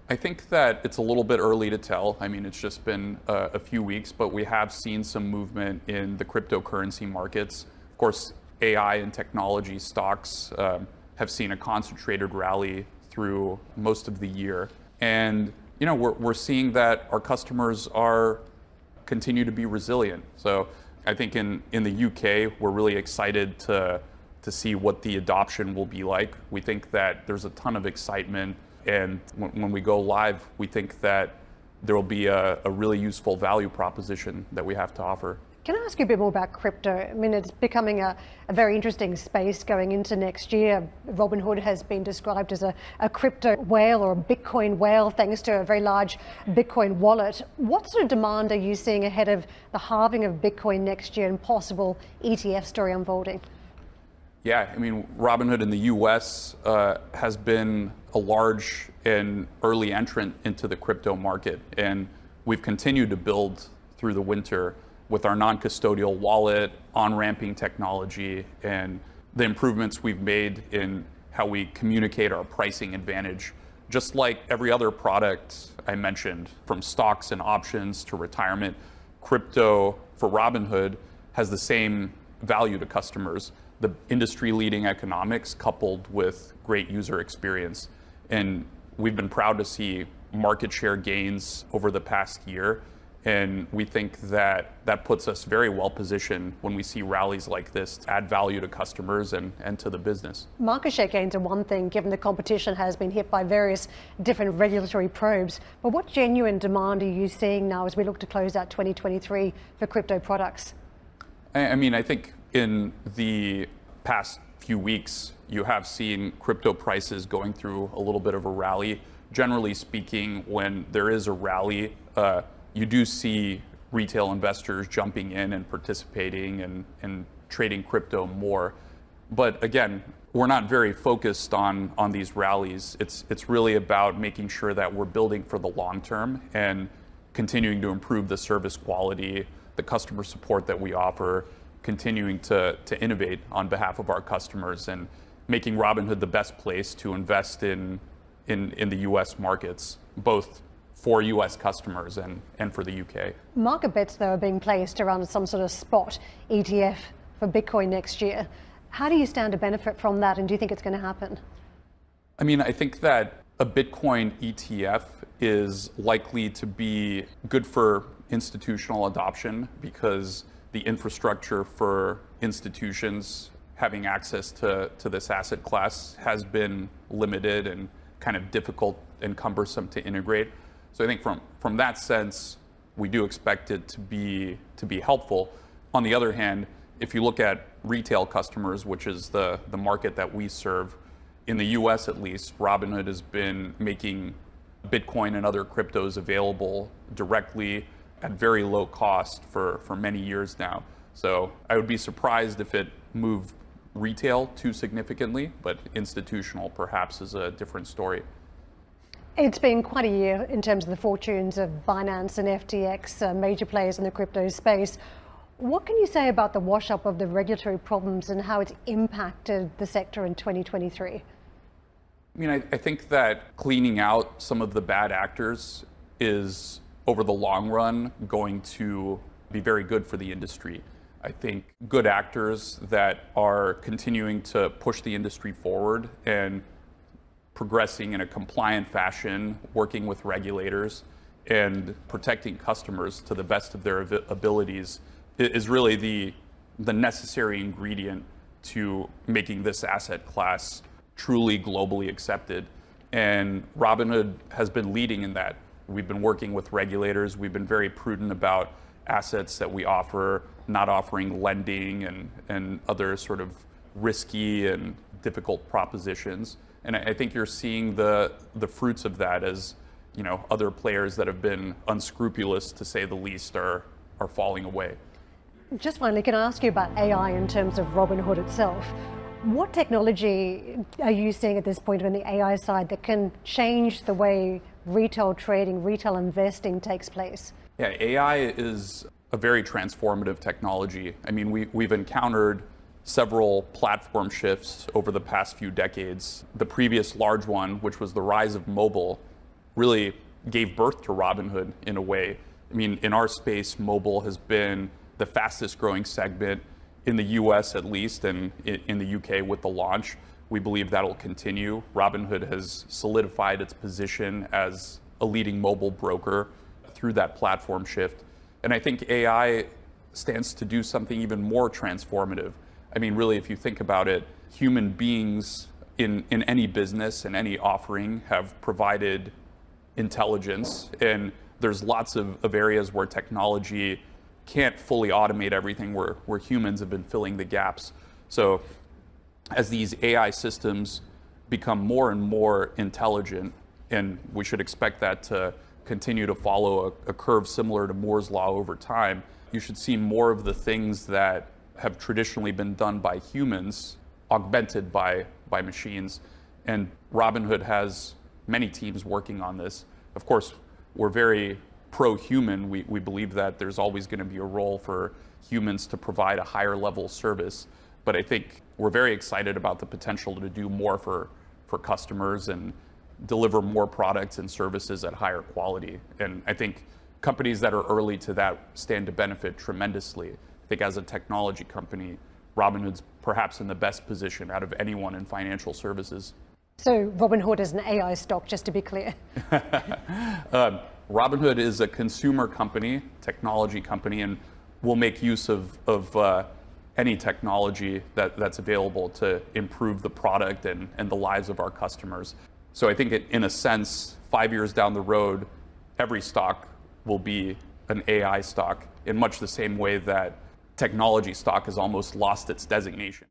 I think that it's a little bit early to tell. I mean, it's just been a few weeks, but we have seen some movement in the cryptocurrency markets. Of course, AI and technology stocks have seen a concentrated rally through most of the year. And we're seeing that our customers are continue to be resilient. So I think in the UK, we're really excited to see what the adoption will be like. We think that there's a ton of excitement. And when we go live, we think that there will be a really useful value proposition that we have to offer. Can I ask you a bit more about crypto? I mean, it's becoming a very interesting space going into next year. Robinhood has been described as a crypto whale or a Bitcoin whale, thanks to a very large Bitcoin wallet. What sort of demand are you seeing ahead of the halving of Bitcoin next year and possible ETF story unfolding? Yeah, I mean, Robinhood in the US has been a large and early entrant into the crypto market. And we've continued to build through the winter with our non-custodial wallet, on-ramping technology, and the improvements we've made in how we communicate our pricing advantage. Just like every other product I mentioned, from stocks and options to retirement, crypto for Robinhood has the same value to customers. The industry-leading economics coupled with great user experience. And we've been proud to see market share gains over the past year. And we think that that puts us very well positioned when we see rallies like this to add value to customers and to the business. Market share gains are one thing, given the competition has been hit by various different regulatory probes. But what genuine demand are you seeing now as we look to close out 2023 for crypto products? I mean, I think in the past few weeks, you have seen crypto prices going through a little bit of a rally. Generally speaking, when there is a rally, you do see retail investors jumping in and participating and trading crypto more. But again, we're not very focused on these rallies. It's really about making sure that we're building for the long term and continuing to improve the service quality, the customer support that we offer, continuing to innovate on behalf of our customers, and making Robinhood the best place to invest in the US markets, both for US customers and for the UK. Market bets, though, are being placed around some sort of spot ETF for Bitcoin next year. How do you stand to benefit from that, and do you think it's going to happen? I mean, I think that a Bitcoin ETF is likely to be good for institutional adoption because the infrastructure for institutions having access to this asset class has been limited and kind of difficult and cumbersome to integrate. So I think from that sense, we do expect it to be helpful. On the other hand, if you look at retail customers, which is the market that we serve, in the US at least, Robinhood has been making Bitcoin and other cryptos available directly at very low cost for many years now. So I would be surprised if it moved retail too significantly, but institutional perhaps is a different story. It's been quite a year in terms of the fortunes of Binance and FTX, major players in the crypto space. What can you say about the wash-up of the regulatory problems and how it's impacted the sector in 2023? I mean, I think that cleaning out some of the bad actors is, over the long run, going to be very good for the industry. I think good actors that are continuing to push the industry forward and progressing in a compliant fashion, working with regulators and protecting customers to the best of their abilities is really the necessary ingredient to making this asset class truly globally accepted. And Robinhood has been leading in that. We've been working with regulators. We've been very prudent about assets that we offer, not offering lending and other sort of risky and difficult propositions. And I think you're seeing the fruits of that as, other players that have been unscrupulous, to say the least, are falling away. Just finally, can I ask you about AI in terms of Robinhood itself? What technology are you seeing at this point on the AI side that can change the way retail trading, retail investing takes place? Yeah, AI is a very transformative technology. I mean, we've encountered several platform shifts over the past few decades. The previous large one, which was the rise of mobile, really gave birth to Robinhood in a way. I mean, in our space, mobile has been the fastest growing segment in the US at least, and in the UK with the launch. We believe that'll continue. Robinhood has solidified its position as a leading mobile broker through that platform shift. And I think AI stands to do something even more transformative. I mean, really, if you think about it, human beings in any business and any offering have provided intelligence, and there's lots of areas where technology can't fully automate everything, where humans have been filling the gaps. So as these AI systems become more and more intelligent, and we should expect that to continue to follow a curve similar to Moore's law over time, you should see more of the things that have traditionally been done by humans augmented by machines. And Robinhood has many teams working on this. Of course, we're very pro-human. We believe that there's always going to be a role for humans to provide a higher level service. But I think we're very excited about the potential to do more for customers and deliver more products and services at higher quality. And I think companies that are early to that stand to benefit tremendously. I think as a technology company, Robinhood's perhaps in the best position out of anyone in financial services. So Robinhood is an AI stock, just to be clear. Robinhood is a consumer company, technology company, and we'll make use of any technology that's available to improve the product and the lives of our customers. So I think in a sense, 5 years down the road, every stock will be an AI stock in much the same way that technology stock has almost lost its designation.